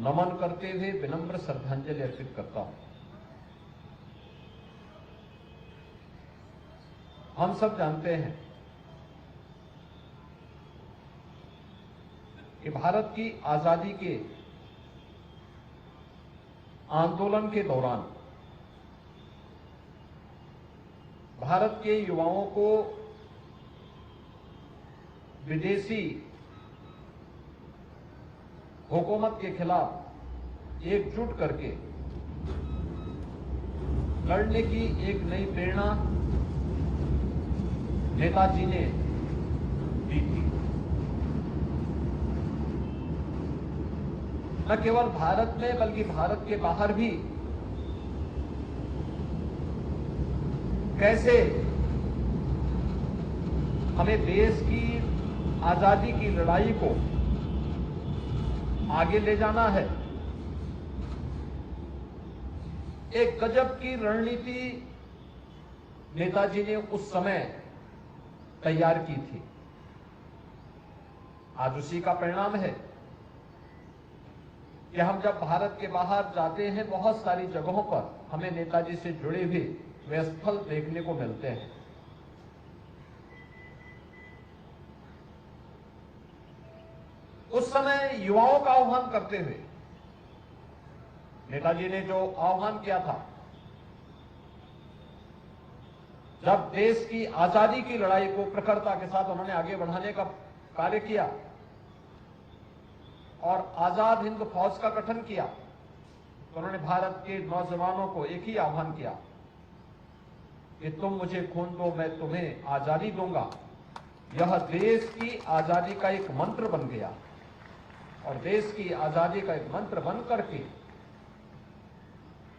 नमन करते हुए विनम्र श्रद्धांजलि अर्पित करता हूं। हम सब जानते हैं कि भारत की आजादी के आंदोलन के दौरान भारत के युवाओं को विदेशी हुकूमत के खिलाफ एकजुट करके लड़ने की एक नई प्रेरणा नेताजी ने दी थी। न केवल भारत में बल्कि भारत के बाहर भी कैसे हमें देश की आजादी की लड़ाई को आगे ले जाना है, एक गजब की रणनीति नेताजी ने उस समय तैयार की थी। आज उसी का परिणाम है कि हम जब भारत के बाहर जाते हैं, बहुत सारी जगहों पर हमें नेताजी से जुड़े हुए वे स्थल देखने को मिलते हैं। उस समय युवाओं का आह्वान करते हुए नेताजी ने जो आह्वान किया था, जब देश की आजादी की लड़ाई को प्रखरता के साथ उन्होंने आगे बढ़ाने का कार्य किया और आजाद हिंद फौज का गठन किया, तो उन्होंने भारत के नौजवानों को एक ही आह्वान किया कि तुम मुझे खून दो, मैं तुम्हें आजादी दूंगा। यह देश की आजादी का एक मंत्र बन गया और देश की आजादी का एक मंत्र बन करके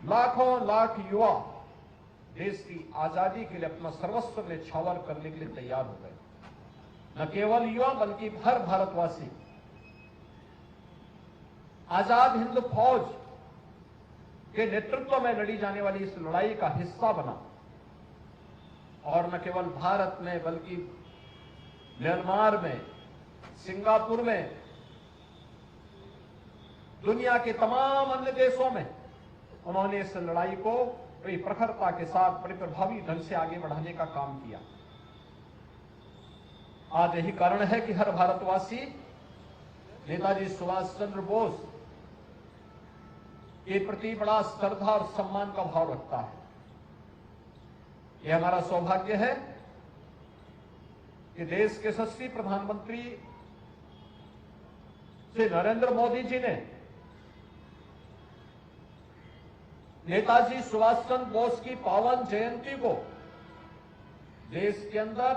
लाखों लाख युवा देश की आजादी के लिए अपना सर्वस्व न्यौछावर करने के लिए तैयार हो गए। न केवल युवा बल्कि हर भारतवासी आजाद हिंद फौज के नेतृत्व में लड़ी जाने वाली इस लड़ाई का हिस्सा बना और न केवल भारत में बल्कि म्यांमार में, सिंगापुर में, दुनिया के तमाम अन्य देशों में उन्होंने इस लड़ाई को बड़ी प्रखरता के साथ बड़े प्रभावी ढंग से आगे बढ़ाने का काम किया। आज यही कारण है कि हर भारतवासी नेताजी सुभाष चंद्र बोस के प्रति बड़ा श्रद्धा और सम्मान का भाव रखता है। यह हमारा सौभाग्य है कि देश के यशस्वी प्रधानमंत्री श्री नरेंद्र मोदी जी ने नेताजी सुभाष चंद्र बोस की पावन जयंती को देश के अंदर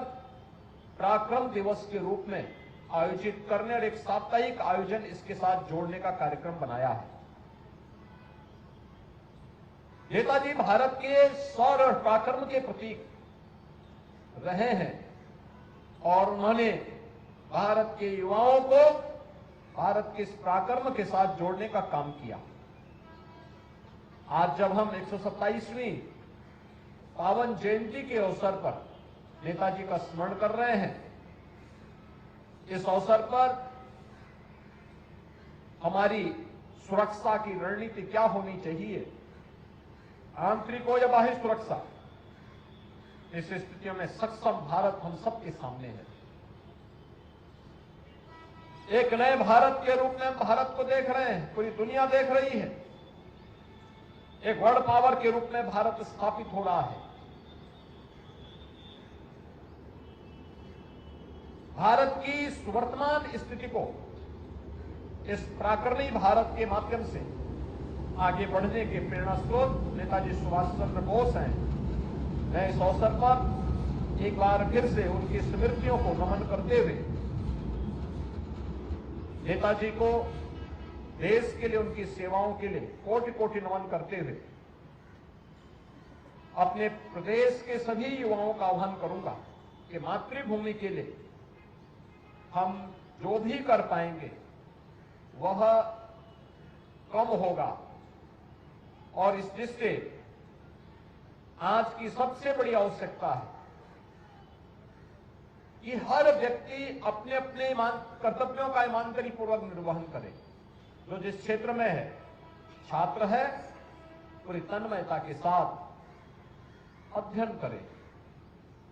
पराक्रम दिवस के रूप में आयोजित करने और एक साप्ताहिक आयोजन इसके साथ जोड़ने का कार्यक्रम बनाया है। नेताजी भारत के शौर्य और पराक्रम के प्रतीक रहे हैं और उन्होंने भारत के युवाओं को भारत के इस पराक्रम के साथ जोड़ने का काम किया। आज जब हम 127वीं पावन जयंती के अवसर पर नेताजी का स्मरण कर रहे हैं, इस अवसर पर हमारी सुरक्षा की रणनीति क्या होनी चाहिए, आंतरिक हो या बाह्य सुरक्षा, इस स्थितियों में सक्षम भारत हम सबके सामने है। एक नए भारत के रूप में हम भारत को देख रहे हैं, पूरी दुनिया देख रही है। एक वर्ल्ड पावर के रूप में भारत स्थापित हो रहा है। भारत की इस वर्तमान स्थिति को इस पराक्रमी भारत के माध्यम से आगे बढ़ने के प्रेरणा स्रोत नेताजी सुभाष चंद्र बोस हैं। मैं इस अवसर पर एक बार फिर से उनकी स्मृतियों को नमन करते हुए नेताजी को देश के लिए उनकी सेवाओं के लिए कोटि कोटि नमन करते हुए अपने प्रदेश के सभी युवाओं का आह्वान करूंगा कि मातृभूमि के लिए हम जो भी कर पाएंगे वह कम होगा और इस दृष्टि आज की सबसे बड़ी आवश्यकता है कि हर व्यक्ति अपने अपने कर्तव्यों का ईमानदारी पूर्वक निर्वहन करे। जो जिस क्षेत्र में है, छात्र है, पूरी तन्मयता के साथ अध्ययन करे।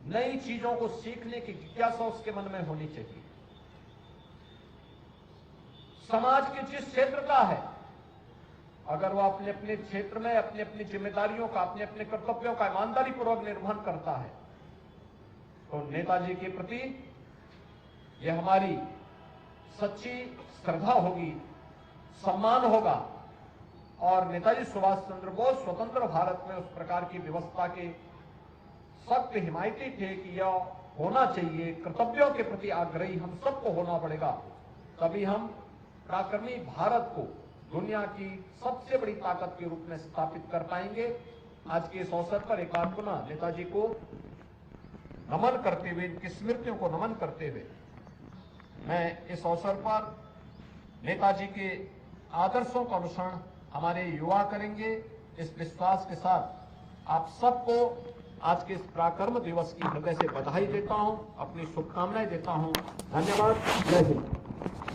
नई चीजों को सीखने की जिज्ञासा उसके मन में होनी चाहिए। समाज के जिस क्षेत्र का है, अगर वो अपने अपने क्षेत्र में अपनी अपनी जिम्मेदारियों का, अपने अपने कर्तव्यों का ईमानदारी पूर्वक निर्वहन करता है, तो नेताजी के प्रति यह हमारी सच्ची श्रद्धा होगी, सम्मान होगा। और नेताजी सुभाष चंद्र बोस स्वतंत्र भारत में उस प्रकार की व्यवस्था के सख्त हिमायती थे कि यह होना चाहिए। कर्तव्यों के प्रति आग्रही हम सबको होना पड़ेगा, तभी हम पराक्रमी भारत को दुनिया की सबसे बड़ी ताकत के रूप में स्थापित कर पाएंगे। आज के इस अवसर पर एक बार पुनः नेताजी को नमन करते हुए, इनकी स्मृतियों को नमन करते हुए, मैं इस अवसर पर नेताजी के आदर्शों का अनुसरण हमारे युवा करेंगे, इस विश्वास के साथ आप सबको आज के इस पराक्रम दिवस की हृदय से बधाई देता हूं, अपनी शुभकामनाएं देता हूं। धन्यवाद। जय हिंद।